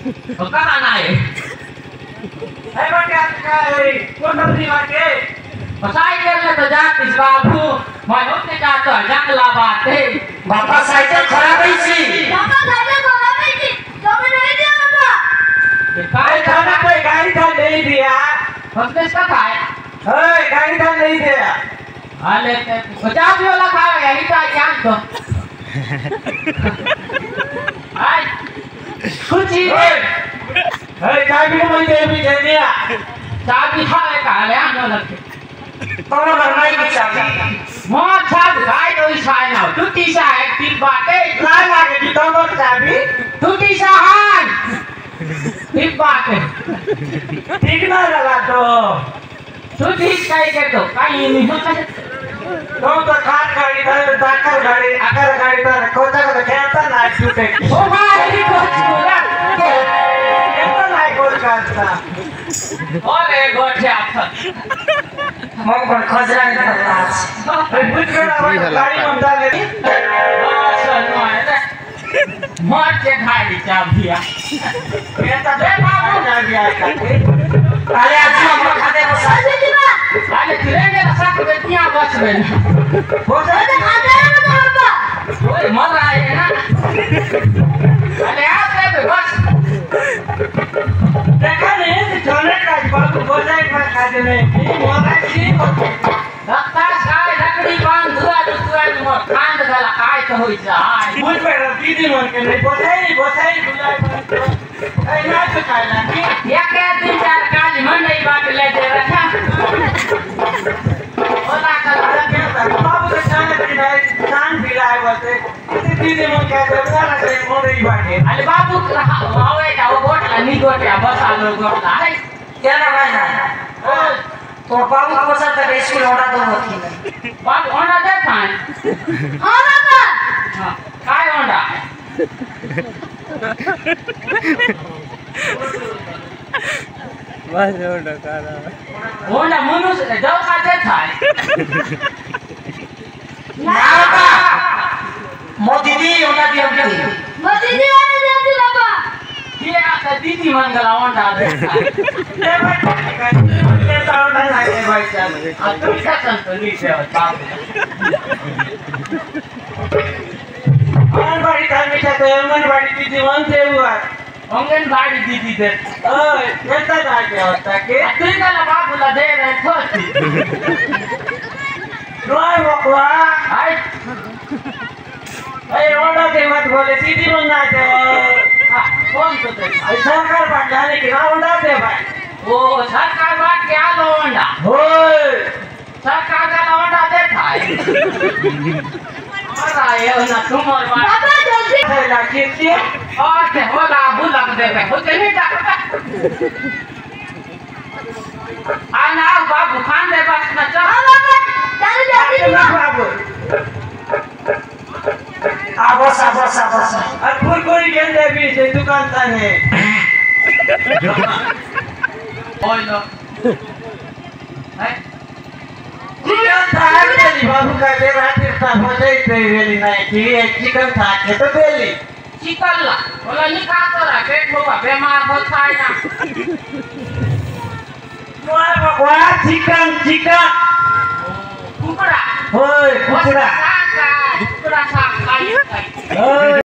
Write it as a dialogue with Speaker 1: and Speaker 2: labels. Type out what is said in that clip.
Speaker 1: तो कहाँ ना है कौन नौकरी मांगे साइकिल में तो जाती बाबू मैं होते जाता जंगला बात है
Speaker 2: बापा साइकिल खराब है सी
Speaker 3: बाबा साइकिल खराब है सी तो मैं नहीं दिया बाबा
Speaker 1: काय
Speaker 2: खाना कोई गाड़ी था नहीं दिया
Speaker 1: फसले का खाए
Speaker 2: ओए गाड़ी था नहीं दिया
Speaker 1: अरे पचास वाला खाएगा यही का ज्ञान तो आई कुछ ही
Speaker 2: अरे चाबी को मैं दे दिया
Speaker 1: चाबी खाए का ले आने लगे
Speaker 2: कौन बनाई की चाबी
Speaker 1: मोर साथ गाय तो इसाई ना टूटी सा है तीन बाटे
Speaker 2: काय लागे की तो मोर चाबी
Speaker 1: टूटी सा हान तीन बाटे
Speaker 2: ठीक ना लगा तो
Speaker 1: टूटी काई के तो काई नहीं होता
Speaker 2: तो खाट गाड़ी था दाकर गाड़ी आकर गाड़ी था कोचा को खेलता ना टूटे
Speaker 1: ओ भाई कुछ पूरा
Speaker 2: खेलता ना गोल काटता
Speaker 1: ओरे गोठे आप
Speaker 2: मग पण खजरा नहीं करता बुझ गया गाड़ी में डाल दे
Speaker 1: मोर के खाई चाबिया
Speaker 2: कहता बे बाबू ना गया अरे आज हम खाते हो
Speaker 1: अरे तिरंगे रखा बेटियां बच गई
Speaker 2: हो जाए
Speaker 3: खाते हैं ना बाबा
Speaker 1: ओए मर रहा है ना अरे आप पे बस
Speaker 2: देखा नहीं चले का बाबू हो जाए पर खाते नहीं मोरा की
Speaker 1: रखता साय लकड़ी बांध दुआ मोर कांद गला काय तो होई जाय
Speaker 2: मुझ पे दीदी मन के नहीं बोथाई बुलाए ऐ ना तो खाना की
Speaker 1: या के दिन चार काली मंडई बाट ले दे रखा ओला कर
Speaker 2: बाबू के जाने की नहीं कान दिलाए बोलते दीदी मन के बोला से मोरी बाटे
Speaker 1: अरे बाबू आवे जा वो गोटला नी गोटे बस आलो गोटला है
Speaker 2: क्या ना भाई ना तो बाबू को सब तक स्कूल ओड़ा दो होती
Speaker 1: बाबू होना दे पान
Speaker 3: हाँ बाबा
Speaker 1: हां काय होंडा
Speaker 4: बस होंडा कारा
Speaker 1: होंडा मनुष्य जाओ का दे थाय
Speaker 2: ना बाबा मो दीदी ओड़ा दी हमकी
Speaker 3: मत दीदी वाले देती बाबा
Speaker 1: ये आता दीदी मंगला होंडा दे
Speaker 2: ए भाई ये तो ना है भाई साहब
Speaker 1: आ तू क्या संतोली से बाबू
Speaker 2: अंगनवाड़ी था मीठा तो अंगनवाड़ी दीदी मन से हुआ
Speaker 1: अंगनवाड़ी दीदी दे
Speaker 2: ओए कैसा था क्या होता के
Speaker 1: तू का बाबू ला दे रहे थोड़ी
Speaker 2: रोए बकवा
Speaker 1: आई
Speaker 2: ए ओड़ा के मत बोले दीदी मन ना दे
Speaker 1: कौन तो दे
Speaker 2: सरकार बांट जाने की ना ओड़ा दे भाई
Speaker 1: ओ सरकार बात क्या लो होंडा
Speaker 2: ओए
Speaker 1: सरकार का होंडा दे थाय अरे ये ना तुम और बात
Speaker 3: बाबा जल्दी
Speaker 2: है ना किसी
Speaker 1: और से होला बुला दे पे हो चली जा आना बाबू खान दे बस ना चल
Speaker 3: हाँ बाबा जल्दी जल्दी
Speaker 2: ना
Speaker 3: दिया
Speaker 2: बाबू आबस और कोई गेंदे भी से दुकान था है
Speaker 1: ओए लो है
Speaker 2: चिकन था चली बाबू का दे रात था हो जाए तो वेली नहीं थी चिकन था के तो वेली
Speaker 1: चिकन ला बोला निका तो रा पेट होगा बीमार होता है ना
Speaker 2: ओए बकवा चिकन
Speaker 1: कुकड़ा
Speaker 2: ओए कुकड़ा
Speaker 1: कुकड़ा सा खाई
Speaker 2: ओए